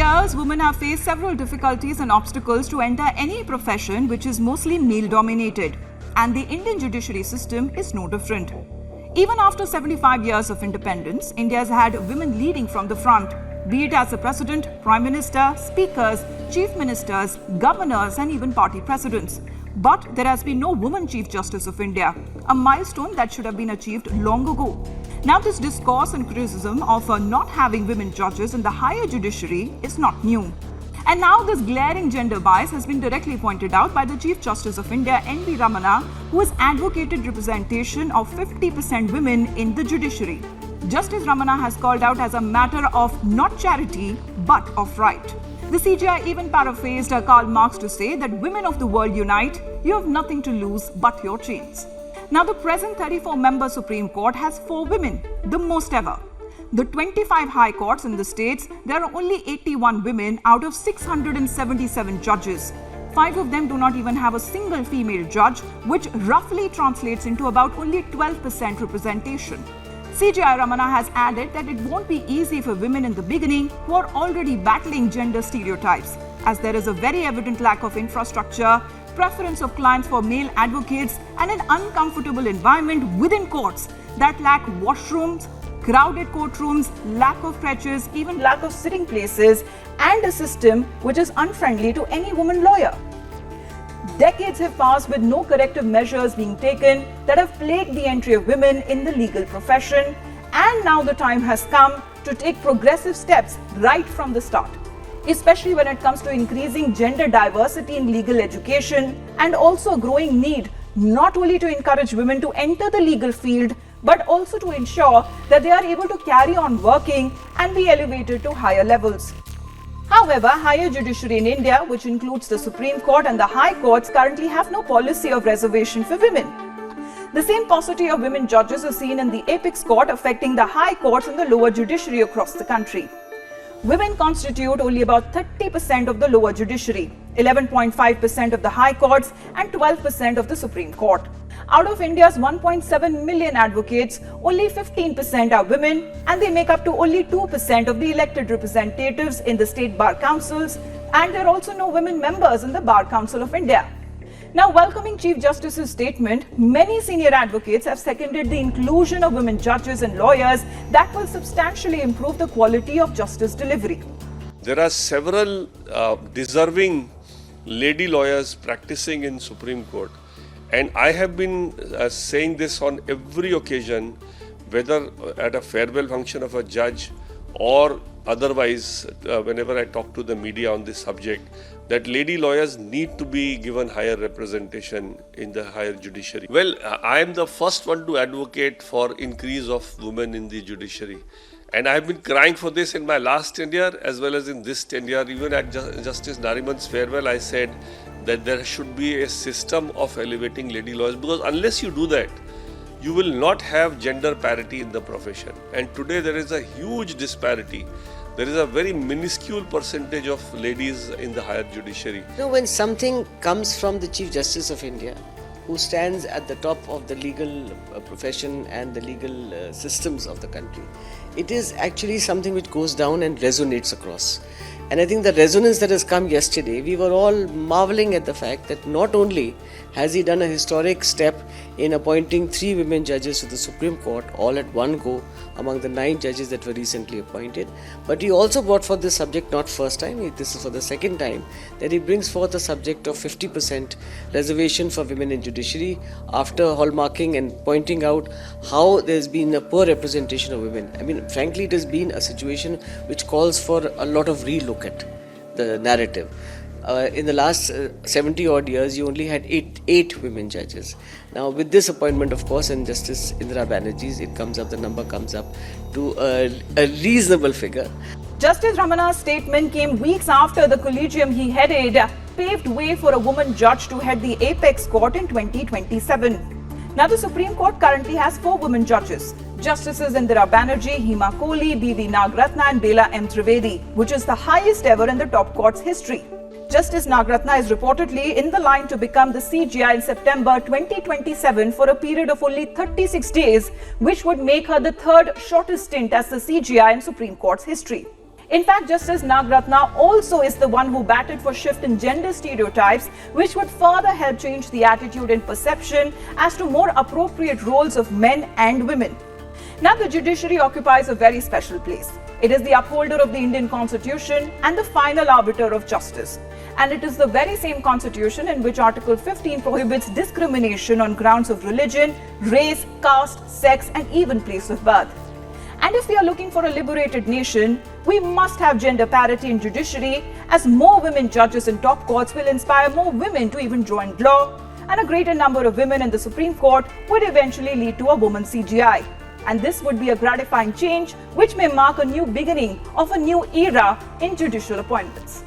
years, women have faced several difficulties and obstacles to enter any profession which is mostly male-dominated. And the Indian judiciary system is no different. Even after 75 years of independence, India has had women leading from the front, be it as a president, prime minister, speakers, chief ministers, governors, and even party presidents. But there has been no woman Chief Justice of India, a milestone that should have been achieved long ago. Now, this discourse and criticism of not having women judges in the higher judiciary is not new. And now this glaring gender bias has been directly pointed out by the Chief Justice of India, N.V. Ramana, who has advocated representation of 50% women in the judiciary. Justice Ramana has called out as a matter of not charity, but of right. The CJI even paraphrased Karl Marx to say that women of the world unite, you have nothing to lose but your chains. Now, the present 34-member Supreme Court has 4 women, the most ever. The 25 high courts in the states, there are only 81 women out of 677 judges. 5 of them do not even have a single female judge, which roughly translates into about only 12% representation. CJI Ramana has added that it won't be easy for women in the beginning who are already battling gender stereotypes, as there is a very evident lack of infrastructure, preference of clients for male advocates, and an uncomfortable environment within courts that lack washrooms, crowded courtrooms, lack of crutches, even lack of sitting places, and a system which is unfriendly to any woman lawyer. Decades have passed with no corrective measures being taken that have plagued the entry of women in the legal profession, and now the time has come to take progressive steps right from the start, especially when it comes to increasing gender diversity in legal education, and also a growing need not only to encourage women to enter the legal field, but also to ensure that they are able to carry on working and be elevated to higher levels. However, higher judiciary in India, which includes the Supreme Court and the High Courts, currently have no policy of reservation for women. The same paucity of women judges is seen in the apex court, affecting the high courts and the lower judiciary across the country. Women constitute only about 30% of the lower judiciary, 11.5% of the high courts, and 12% of the Supreme Court. Out of India's 1.7 million advocates, only 15% are women, and they make up to only 2% of the elected representatives in the state bar councils, and there are also no women members in the Bar Council of India. Now, welcoming Chief Justice's statement, many senior advocates have seconded the inclusion of women judges and lawyers that will substantially improve the quality of justice delivery. There are several deserving lady lawyers practicing in Supreme Court. And I have been saying this on every occasion, whether at a farewell function of a judge or otherwise, whenever I talk to the media on this subject, that lady lawyers need to be given higher representation in the higher judiciary. Well, I am the first one to advocate for increase of women in the judiciary. And I have been crying for this in my last tenure as well as in this tenure. Even at Justice Nariman's farewell, I said that there should be a system of elevating lady lawyers, because unless you do that, you will not have gender parity in the profession. And today there is a huge disparity. There is a very minuscule percentage of ladies in the higher judiciary. You know, when something comes from the Chief Justice of India, who stands at the top of the legal profession and the legal systems of the country, it is actually something which goes down and resonates across. And I think the resonance that has come yesterday, we were all marveling at the fact that not only has he done a historic step in appointing 3 women judges to the Supreme Court, all at one go among the 9 judges that were recently appointed, but he also brought forth this subject not first time, this is for the second time, that he brings forth the subject of 50% reservation for women in judiciary after hallmarking and pointing out how there's been a poor representation of women. I mean, frankly, it has been a situation which calls for a lot of relook at the narrative. In the last 70 odd years, you only had 8 women judges. Now, with this appointment, of course, and Justice Indira Banerjee's, the number comes up to a reasonable figure. Justice Ramana's statement came weeks after the collegium he headed paved way for a woman judge to head the apex court in 2027. Now, the Supreme Court currently has 4 women judges. Justices Indira Banerjee, Hema Kohli, B.V. Nagratna and Bela M. Trivedi, which is the highest ever in the top court's history. Justice Nagratna is reportedly in the line to become the CJI in September 2027 for a period of only 36 days, which would make her the 3rd shortest stint as the CJI in Supreme Court's history. In fact, Justice Nagratna also is the one who batted for shift in gender stereotypes, which would further help change the attitude and perception as to more appropriate roles of men and women. Now, the judiciary occupies a very special place. It is the upholder of the Indian Constitution and the final arbiter of justice. And it is the very same Constitution in which Article 15 prohibits discrimination on grounds of religion, race, caste, sex, and even place of birth. And if we are looking for a liberated nation, we must have gender parity in judiciary, as more women judges in top courts will inspire more women to even join law, and a greater number of women in the Supreme Court would eventually lead to a woman CJI. And this would be a gratifying change which may mark a new beginning of a new era in judicial appointments.